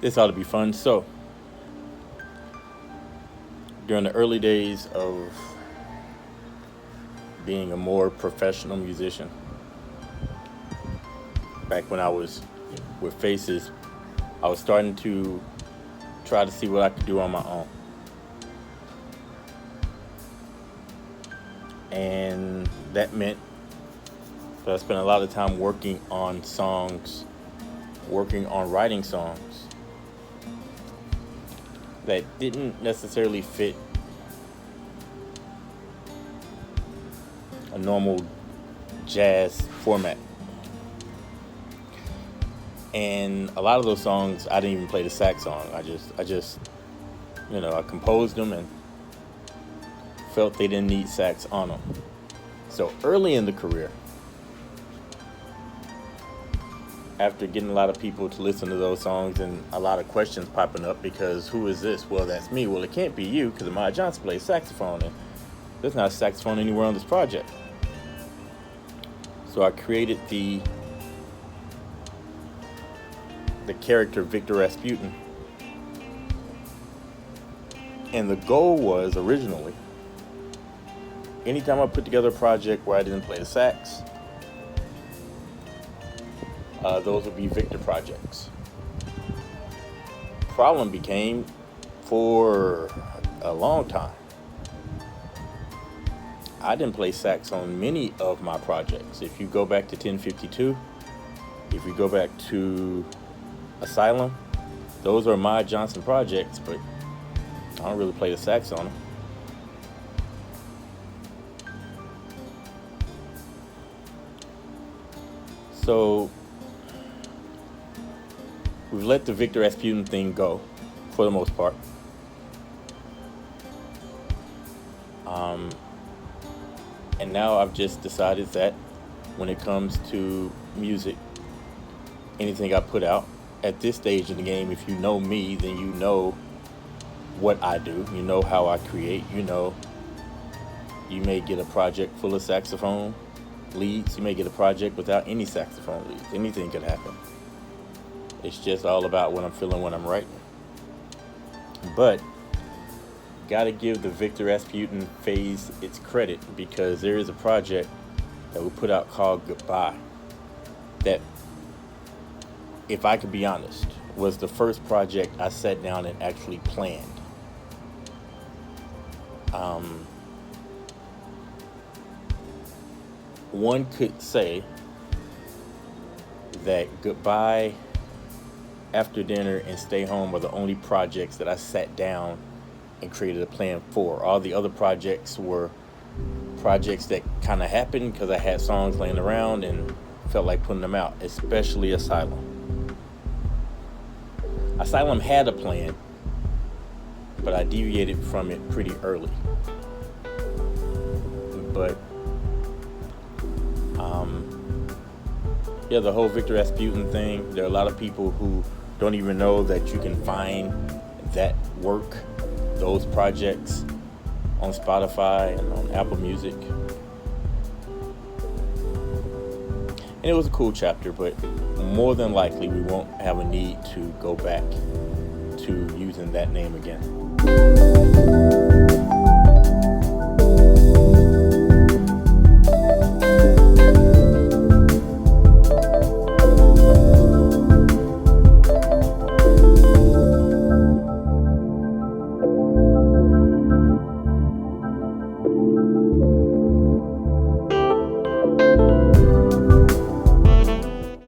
This ought to be fun. So, during the early days of being a more professional musician, back when I was with Faces, I was starting to try to see what I could do on my own. And that meant that I spent a lot of time working on songs, working on writing songs that didn't necessarily fit a normal jazz format. And a lot of those songs I didn't even play the sax on. I just I composed them and felt they didn't need sax on them. So early in the career, after getting a lot of people to listen to those songs and a lot of questions popping up because who is this? Well, that's me. Well, it can't be you because Amaya Johnson plays saxophone and there's not a saxophone anywhere on this project. So I created the character Victor Rasputin. And the goal was originally, anytime I put together a project where I didn't play the sax, those would be Victor projects. Problem became, for a long time, I didn't play sax on many of my projects. If you go back to 1052, if you go back to Asylum, those are my Johnson projects, but I don't really play the sax on them. So we've let the Victor Rasputin thing go for the most part. And now I've just decided that when it comes to music, anything I put out, at this stage in the game, if you know me, then you know what I do. You know how I create. You know, you may get a project full of saxophone leads. You may get a project without any saxophone leads. Anything could happen. It's just all about what I'm feeling when I'm writing. But gotta give the Victor Rasputin phase its credit because there is a project that we put out called Goodbye that, if I could be honest, was the first project I sat down and actually planned. One could say that Goodbye, After Dinner, and Stay Home are the only projects that I sat down and created a plan for. All the other projects were projects that kind of happened because I had songs laying around and felt like putting them out, especially Asylum. Asylum had a plan, but I deviated from it pretty early. But the whole Victor Rasputin thing, there are a lot of people who don't even know that you can find that work, those projects, on Spotify and on Apple Music. And it was a cool chapter, but more than likely we won't have a need to go back to using that name again.